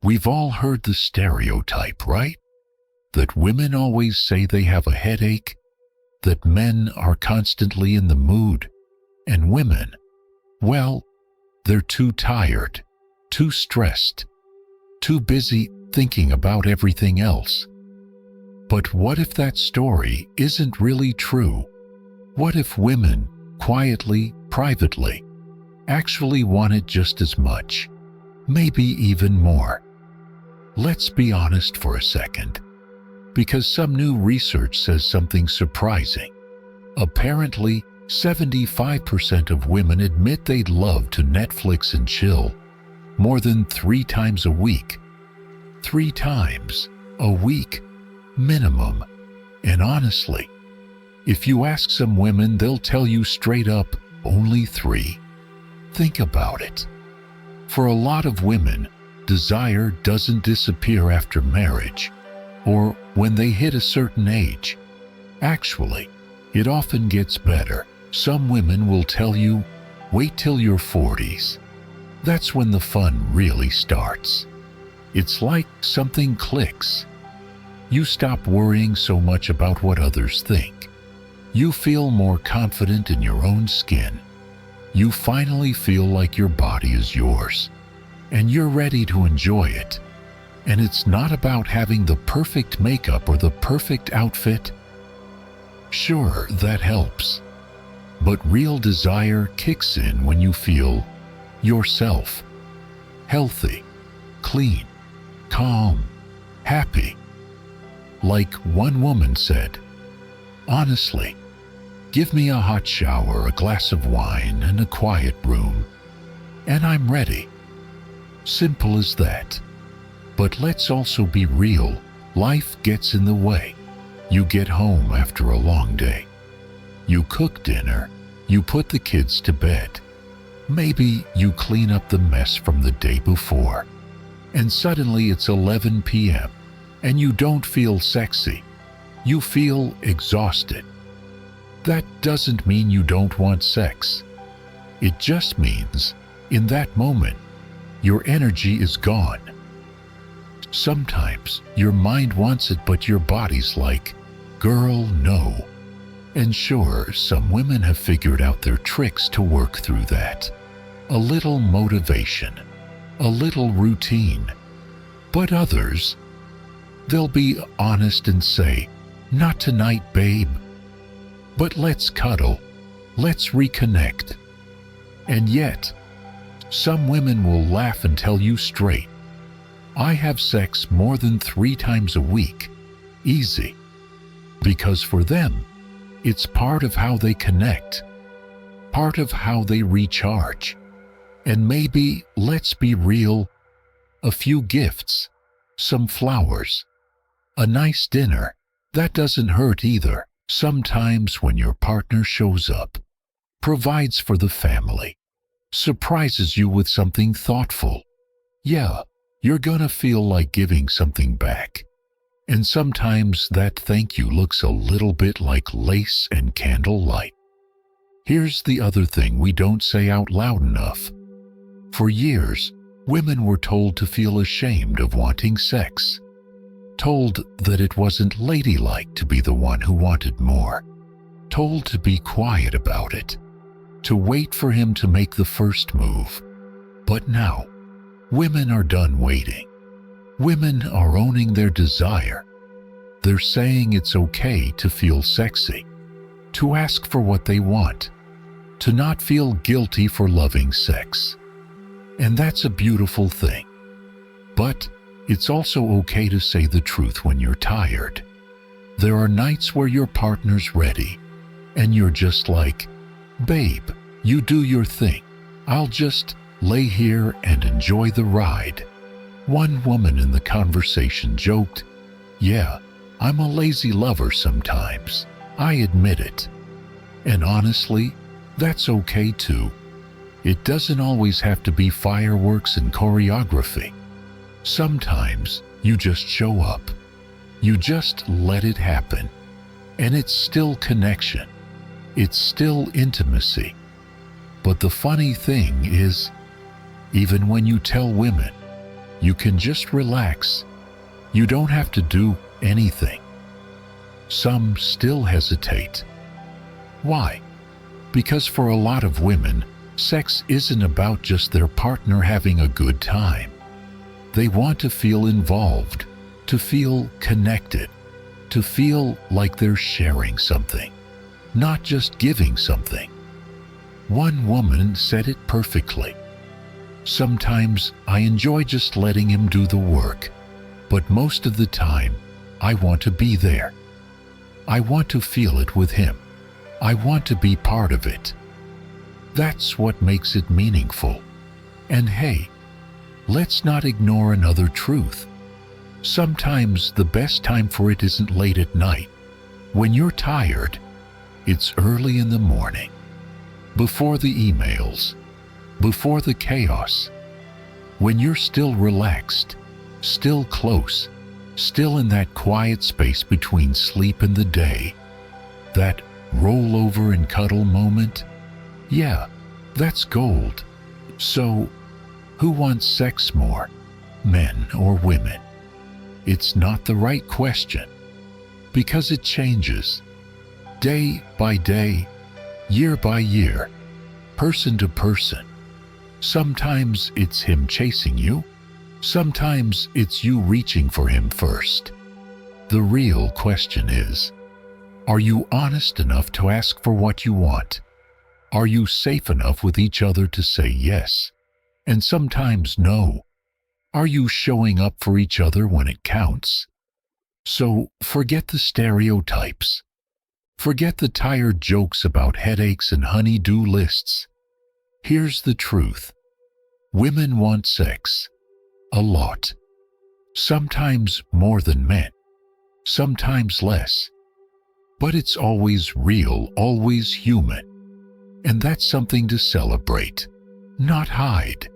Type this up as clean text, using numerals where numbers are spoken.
We've all heard the stereotype, right? That women always say they have a headache, that men are constantly in the mood, and women, well, they're too tired, too stressed, too busy thinking about everything else. But what if that story isn't really true? What if women, quietly, privately, actually want it just as much, maybe even more? Let's be honest for a second, because some new research says something surprising. Apparently, 75% of women admit they'd love to Netflix and chill more than 3 times a week. 3 times a week, minimum. And honestly, if you ask some women, they'll tell you straight up, only 3. Think about it. For a lot of women, desire doesn't disappear after marriage or when they hit a certain age. Actually, it often gets better. Some women will tell you, wait till your 40s. That's when the fun really starts. It's like something clicks. You stop worrying so much about what others think. You feel more confident in your own skin. You finally feel like your body is yours, and you're ready to enjoy it. And it's not about having the perfect makeup or the perfect outfit. Sure, that helps. But real desire kicks in when you feel yourself. Healthy, clean, calm, happy. Like one woman said, honestly, give me a hot shower, a glass of wine, and a quiet room, and I'm ready. Simple as that. But let's also be real. Life gets in the way. You get home after a long day. You cook dinner. You put the kids to bed. Maybe you clean up the mess from the day before. And suddenly it's 11 p.m. and you don't feel sexy. You feel exhausted. That doesn't mean you don't want sex. It just means, in that moment, your energy is gone. Sometimes your mind wants it, but your body's like, girl, no. And sure, some women have figured out their tricks to work through that. A little motivation, a little routine. But others, they'll be honest and say, not tonight, babe. But let's cuddle. Let's reconnect. And yet, some women will laugh and tell you straight, I have sex more than 3 times a week. Easy. Because for them, it's part of how they connect, part of how they recharge. And maybe, let's be real, a few gifts, some flowers, a nice dinner, that doesn't hurt either. Sometimes when your partner shows up, provides for the family, surprises you with something thoughtful, yeah, you're gonna feel like giving something back. And sometimes that thank you looks a little bit like lace and candlelight. Here's the other thing we don't say out loud enough. For years, women were told to feel ashamed of wanting sex. Told that it wasn't ladylike to be the one who wanted more. Told to be quiet about it. To wait for him to make the first move. But now, women are done waiting. Women are owning their desire. They're saying it's okay to feel sexy, to ask for what they want, to not feel guilty for loving sex. And that's a beautiful thing. But it's also okay to say the truth when you're tired. There are nights where your partner's ready, and you're just like, babe, you do your thing. I'll just lay here and enjoy the ride. One woman in the conversation joked, yeah, I'm a lazy lover sometimes. I admit it. And honestly, that's okay too. It doesn't always have to be fireworks and choreography. Sometimes you just show up. You just let it happen. And it's still connection. It's still intimacy. But the funny thing is, even when you tell women, You can just relax. You don't have to do anything. Some still hesitate. Why? Because for a lot of women, sex isn't about just their partner having a good time. They want to feel involved, to feel connected, to feel like they're sharing something, not just giving something. One woman said it perfectly. Sometimes I enjoy just letting him do the work, but most of the time, I want to be there. I want to feel it with him. I want to be part of it. That's what makes it meaningful. And hey, let's not ignore another truth. Sometimes the best time for it isn't late at night. When you're tired, it's early in the morning. Before the emails, before the chaos. When you're still relaxed, still close, still in that quiet space between sleep and the day. That roll over and cuddle moment? Yeah, that's gold. So, who wants sex more, men or women? It's not the right question, because it changes. Day by day, year by year, person to person. Sometimes it's him chasing you. Sometimes it's you reaching for him first. The real question is, are you honest enough to ask for what you want? Are you safe enough with each other to say yes, and sometimes no? Are you showing up for each other when it counts? So forget the stereotypes. Forget the tired jokes about headaches and honey-do lists. Here's the truth. Women want sex. A lot. Sometimes more than men. Sometimes less. But it's always real, always human. And that's something to celebrate, not hide.